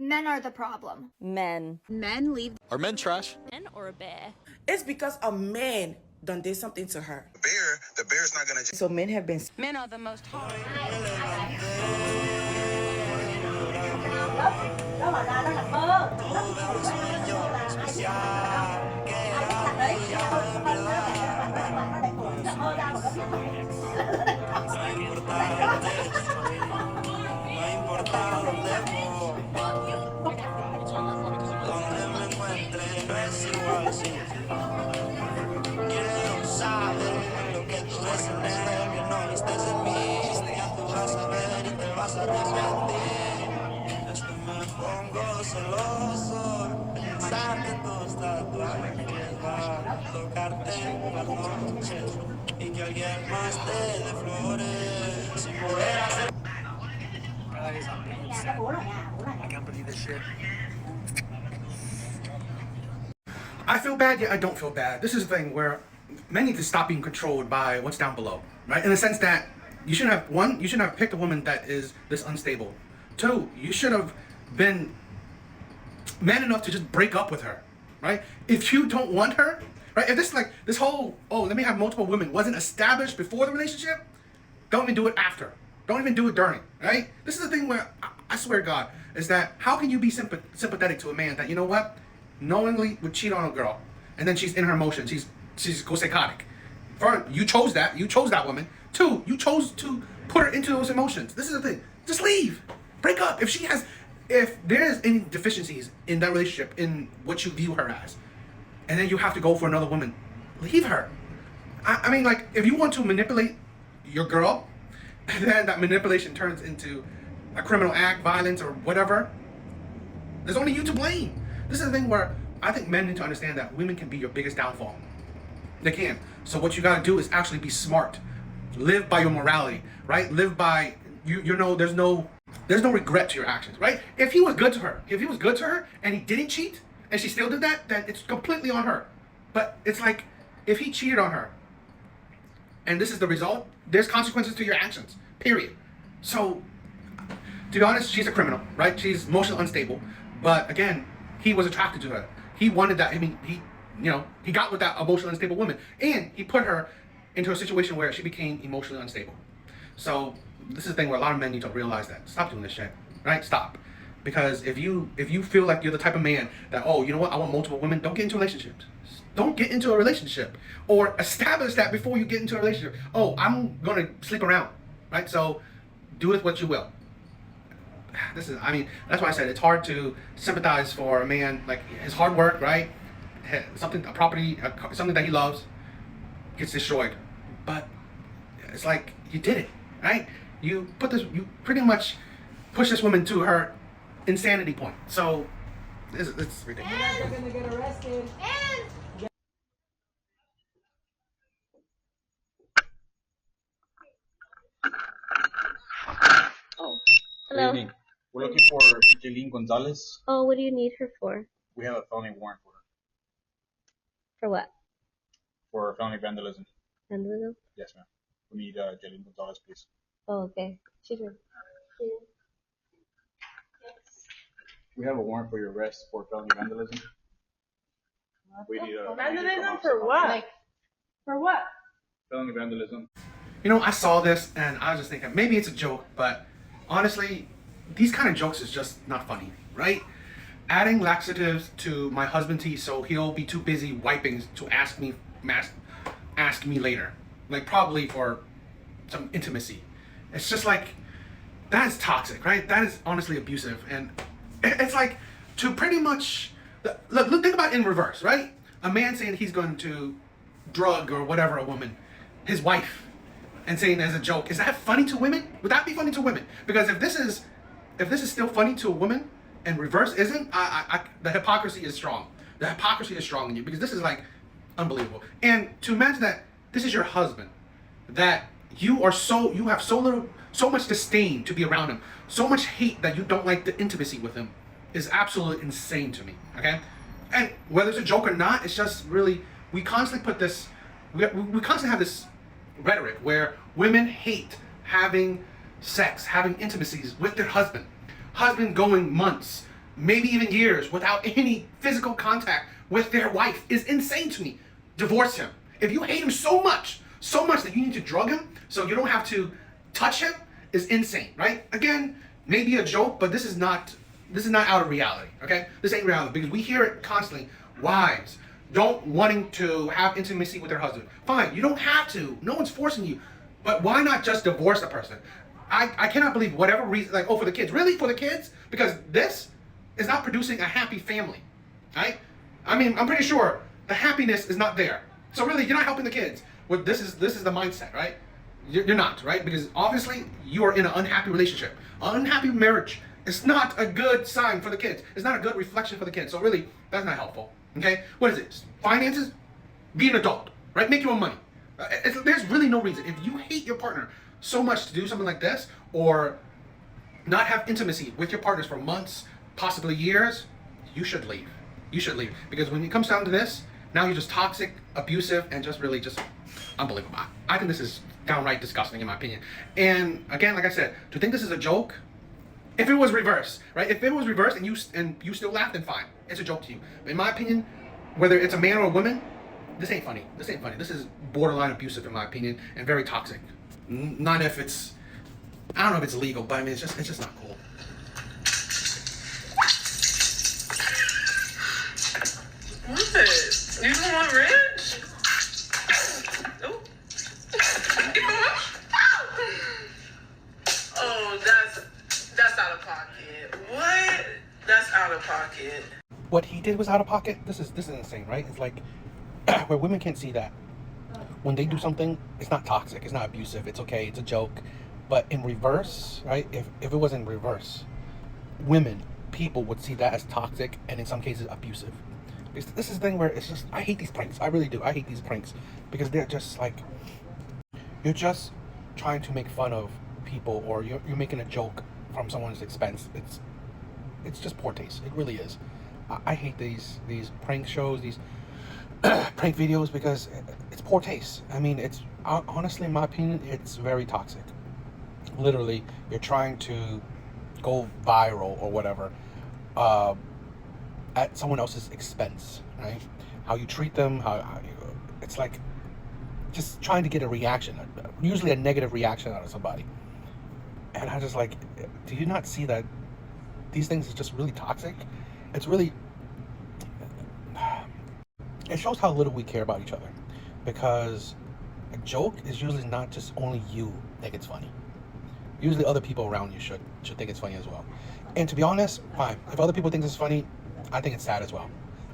Men are the problem. Men. Men leave. Are men trash? Men or a bear? It's because a man done did something to her. The bear's not gonna. So men have been. Men are the most hard. I can't believe this shit. I feel bad, yet I don't feel bad. This is the thing where men need to stop being controlled by what's down below, right? In the sense that you shouldn't have picked a woman that is this unstable. Two, you should have been man enough to just break up with her, right? If you don't want her, right? If this whole, oh, let me have multiple women wasn't established before the relationship, don't even do it after. Don't even do it during, right? This is the thing where I swear to God, is that how can you be sympathetic to a man that, you know what, knowingly would cheat on a girl, and then she's in her emotions, she's go psychotic. First, you chose that woman. Two, you chose to put her into those emotions. This is the thing. Just leave. Break up. If there's any deficiencies in that relationship, in what you view her as, and then you have to go for another woman, leave her. I mean, like, if you want to manipulate your girl, and then that manipulation turns into a criminal act, violence, or whatever, there's only you to blame. This is the thing where I think men need to understand that women can be your biggest downfall. They can. So what you gotta do is actually be smart. Live by your morality, right? Live by, you know, there's no regret to your actions, right? If he was good to her and he didn't cheat and she still did that, then it's completely on her. But it's like, if he cheated on her and this is the result, there's consequences to your actions, period. So, to be honest, she's a criminal, right? She's emotionally unstable. But again, he was attracted to her. He wanted that. I mean, he got with that emotionally unstable woman, and he put her into a situation where she became emotionally unstable. So this is the thing where a lot of men need to realize that. Stop doing this shit, right? Stop. Because if you feel like you're the type of man that, oh, you know what, I want multiple women, don't get into relationships. Don't get into a relationship. Or establish that before you get into a relationship. Oh, I'm gonna sleep around, right? So do with what you will. That's why I said it's hard to sympathize for a man, like his hard work, right? Something that he loves gets destroyed. But it's like, you did it, right? You pretty much push this woman to her insanity point. So it's ridiculous. They're gonna get arrested. Oh, Good hello. evening. We're looking for Jaylene Gonzalez. Oh, what do you need her for? We have a felony warrant for her. For what? For felony vandalism. Vandalism? Yes, ma'am. We need Jaylene Gonzalez, please. Oh, okay. She's right. We have a warrant for your arrest for felony vandalism. We need Vandalism for what? For what? felony vandalism. You know, I saw this and I was just thinking, maybe it's a joke, but honestly, these kind of jokes is just not funny, right? Adding laxatives to my husband's tea so he'll be too busy wiping to ask me later. Like, probably for some intimacy. It's just like, that is toxic, right? That is honestly abusive. And it's like, to pretty much, look, think about it in reverse, right? A man saying he's going to drug or whatever a woman, his wife, and saying as a joke, is that funny to women? Would that be funny to women? Because if this is still funny to a woman and reverse isn't, the hypocrisy is strong. The hypocrisy is strong in you, because this is like unbelievable. And to imagine that this is your husband, that you have so much disdain to be around him, so much hate that you don't like the intimacy with him, is absolutely insane to me. Okay, and whether it's a joke or not, it's just really, we constantly put this, we constantly have this rhetoric where women hate having sex, having intimacies with their husband going months, maybe even years without any physical contact with their wife is insane to me. Divorce him. If you hate him so much that you need to drug him so you don't have to touch him, is insane, right? Again, maybe a joke, but this is not out of reality, okay? This ain't reality, because we hear it constantly. Wives don't wanting to have intimacy with their husband. Fine, you don't have to. No one's forcing you. But why not just divorce the person? I cannot believe whatever reason, like, oh, for the kids. Really? For the kids? Because this is not producing a happy family, right? I mean, I'm pretty sure the happiness is not there. So really, you're not helping the kids. Well, this is the mindset, right? You're not, right? Because obviously, you are in an unhappy relationship. An unhappy marriage is not a good sign for the kids. It's not a good reflection for the kids. So really, that's not helpful, okay? What is it? Finances? Be an adult, right? Make your own money. There's really no reason. If you hate your partner so much to do something like this, or not have intimacy with your partners for months, possibly years, you should leave. You should leave. Because when it comes down to this, now you're just toxic, abusive, and just really just unbelievable. I think this is downright disgusting in my opinion. And again, like I said, to think this is a joke, if it was reversed, right? If it was reversed and you still laughed, then fine. It's a joke to you. But in my opinion, whether it's a man or a woman, this ain't funny. This ain't funny. This is borderline abusive in my opinion, and very toxic. Not if it's, I don't know if it's legal, but I mean, it's just not cool. What? You don't want rich? Nope. Oh, that's out of pocket. What? That's out of pocket. What he did was out of pocket. This is insane, right? It's like where women can't see that when they do something, it's not toxic, it's not abusive, it's okay, it's a joke. But in reverse, right? If it was in reverse, people would see that as toxic and in some cases abusive. This is the thing where it's just, I hate these pranks. I really do. I hate these pranks because they're just like, you're just trying to make fun of people, or you're making a joke from someone's expense. It's just poor taste. It really is. I hate these prank shows, these prank videos, because it's poor taste. I mean, it's honestly, in my opinion, it's very toxic. Literally, you're trying to go viral or whatever at someone else's expense, right? How you treat them, it's like just trying to get a reaction, usually a negative reaction out of somebody. And I just like, do you not see that these things is just really toxic? It's really, it shows how little we care about each other, because a joke is usually not just only you think it's funny. Usually other people around you should think it's funny as well. And to be honest, fine. If other people think it's funny, I think it's sad as well.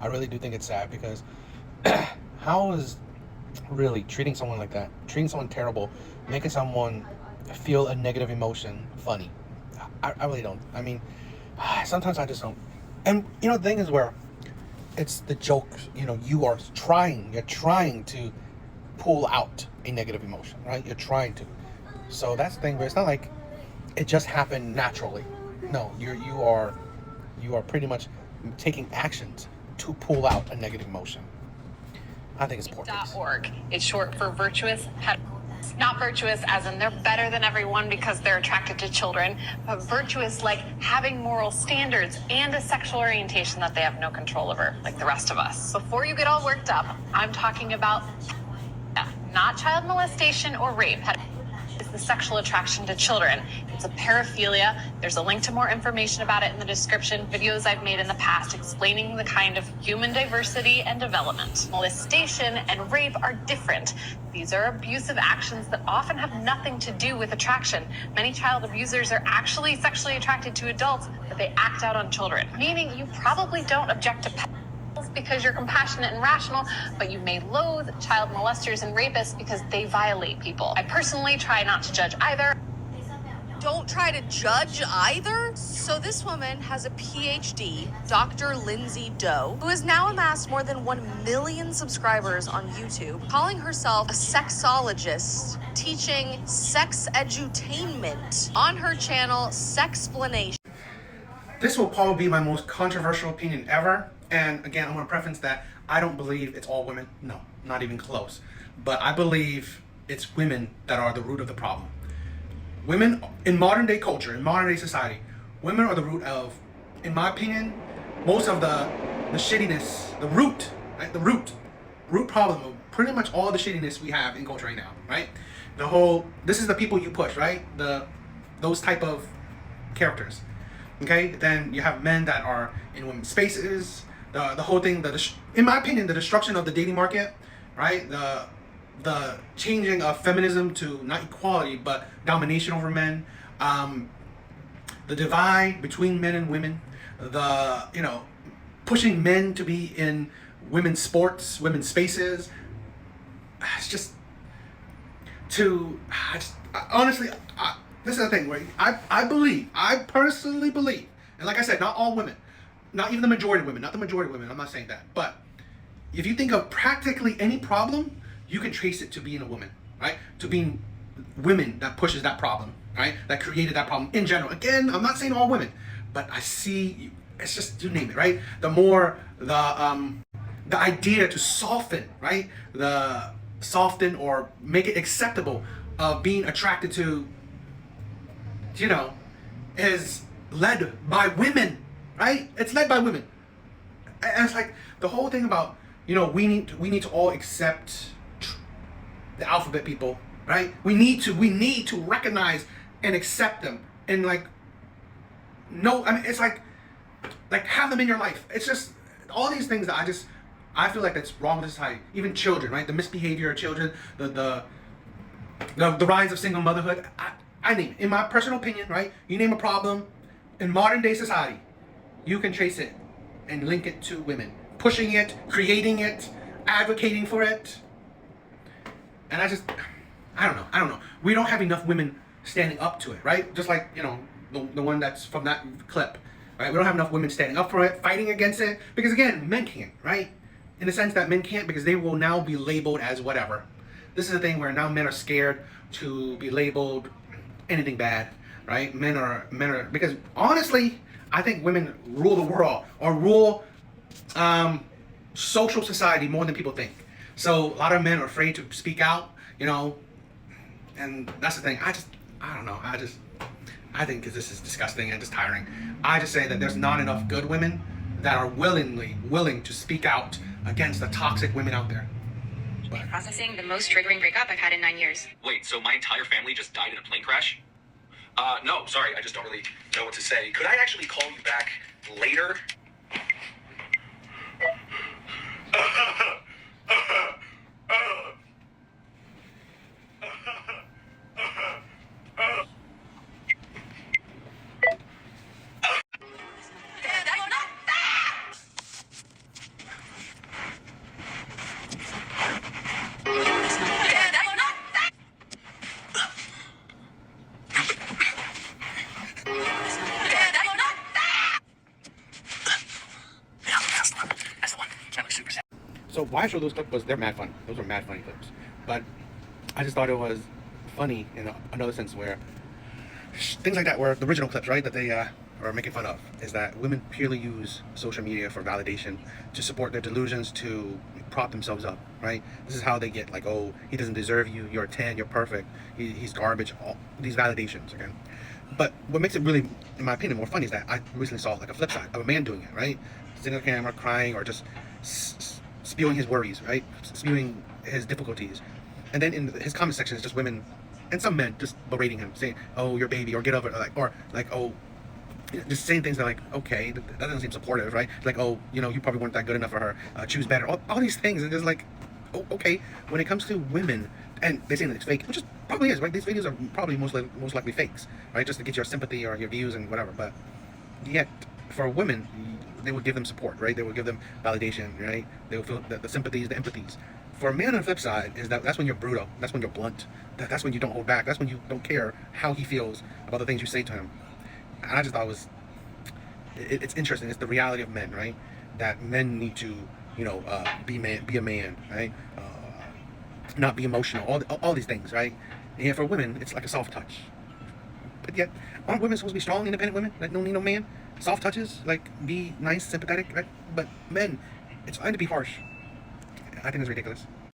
I really do think it's sad, because how is really treating someone like that, treating someone terrible, making someone feel a negative emotion funny? I really don't. I mean, sometimes I just don't. And you know, the thing is where it's the joke, you know, you're trying to pull out a negative emotion, right? You're trying to. So that's the thing where it's not like it just happened naturally. No, you are pretty much taking actions to pull out a negative emotion. I think it's poor taste. .org. It's short for virtuous. Not virtuous as in they're better than everyone because they're attracted to children, but virtuous like having moral standards and a sexual orientation that they have no control over, like the rest of us. Before you get all worked up, I'm talking about not child molestation or rape. It's the sexual attraction to children. It's a paraphilia. There's a link to more information about it in the description. Videos I've made in the past explaining the kind of human diversity and development. Molestation and rape are different. These are abusive actions that often have nothing to do with attraction. Many child abusers are actually sexually attracted to adults, but they act out on children. Meaning you probably don't object to pedophiles because you're compassionate and rational, but you may loathe child molesters and rapists because they violate people. I personally try not to judge either. Don't try to judge either? So this woman has a PhD, Dr. Lindsay Doe, who has now amassed more than 1 million subscribers on YouTube, calling herself a sexologist, teaching sex edutainment on her channel, Sexplanation. This will probably be my most controversial opinion ever. And again, I want to preface that I don't believe it's all women. No, not even close. But I believe it's women that are the root of the problem. Women in modern day culture, in modern day society, women are the root of in my opinion, most of the shittiness, the root, right? The root problem of pretty much all the shittiness we have in culture right now, right? This is the people you push, right? Those type of characters, okay? Then you have men that are in women's spaces, the whole thing, in my opinion, the destruction of the dating market, right? The changing of feminism to not equality, but domination over men, the divide between men and women, pushing men to be in women's sports, women's spaces. It's just honestly, this is the thing where I personally believe, and like I said, not all women, not even the majority of women, I'm not saying that, but if you think of practically any problem, you can trace it to being a woman, right? To being women that pushes that problem, right? That created that problem in general. Again, I'm not saying all women, but I see, it's just, you name it, right? The more, the idea to soften, right? Soften or make it acceptable of being attracted to, is led by women, right? It's led by women. And it's like the whole thing about, we need to all accept the alphabet people, right? We need to recognize and accept them and it's like have them in your life. It's just all these things that I feel like that's wrong with society. Even children, right? The misbehavior of children, the rise of single motherhood. I name it. In my personal opinion, right? You name a problem in modern day society, you can trace it and link it to women. Pushing it, creating it, advocating for it. And I don't know. We don't have enough women standing up to it, right? Just like, the one that's from that clip, right? We don't have enough women standing up for it, fighting against it. Because again, men can't, right? In the sense that men can't because they will now be labeled as whatever. This is the thing where now men are scared to be labeled anything bad, right? Men are, because honestly, I think women rule the world or rule social society more than people think. So a lot of men are afraid to speak out, and that's the thing. I don't know. I think this is disgusting and just tiring. I just say that there's not enough good women that are willing to speak out against the toxic women out there. Processing the most triggering breakup I've had in 9 years. Wait, so my entire family just died in a plane crash? No, sorry, I just don't really know what to say. Could I actually call you back later? So why I showed those clips was they're mad fun. Those were mad funny clips. But I just thought it was funny in another sense where things like that were the original clips, right? That they are making fun of is that women purely use social media for validation to support their delusions, to prop themselves up, right? This is how they get like, oh, he doesn't deserve you, you're a 10, you're perfect, he's garbage, all these validations, okay? But what makes it really, in my opinion, more funny is that I recently saw like a flip side of a man doing it, right? Sitting on the camera, crying, or just spewing his worries, right? Spewing his difficulties. And then in his comment section is just women and some men just berating him, saying, oh, your baby, or get over it, or oh, just saying things that like, okay, that doesn't seem supportive, right? Like, oh, you probably weren't that good enough for her, choose better, all these things. And just like, oh, okay, when it comes to women, and they say that it's fake, which probably is, right? These videos are probably most likely fakes, right? Just to get your sympathy or your views and whatever. But yet, for women, they would give them support, right? They would give them validation, right? They would feel the sympathies, the empathies. For a man on the flip side, is that's when you're brutal, that's when you're blunt, that's when you don't hold back, that's when you don't care how he feels about the things you say to him. And I just thought it's interesting. It's the reality of men, right? That men need to, be a man, right? Not be emotional, all these things, right? And for women, it's like a soft touch. But yet, aren't women supposed to be strong, independent women that don't need no man? Soft touches, like be nice, sympathetic, right? But men, it's fine to be harsh. I think it's ridiculous.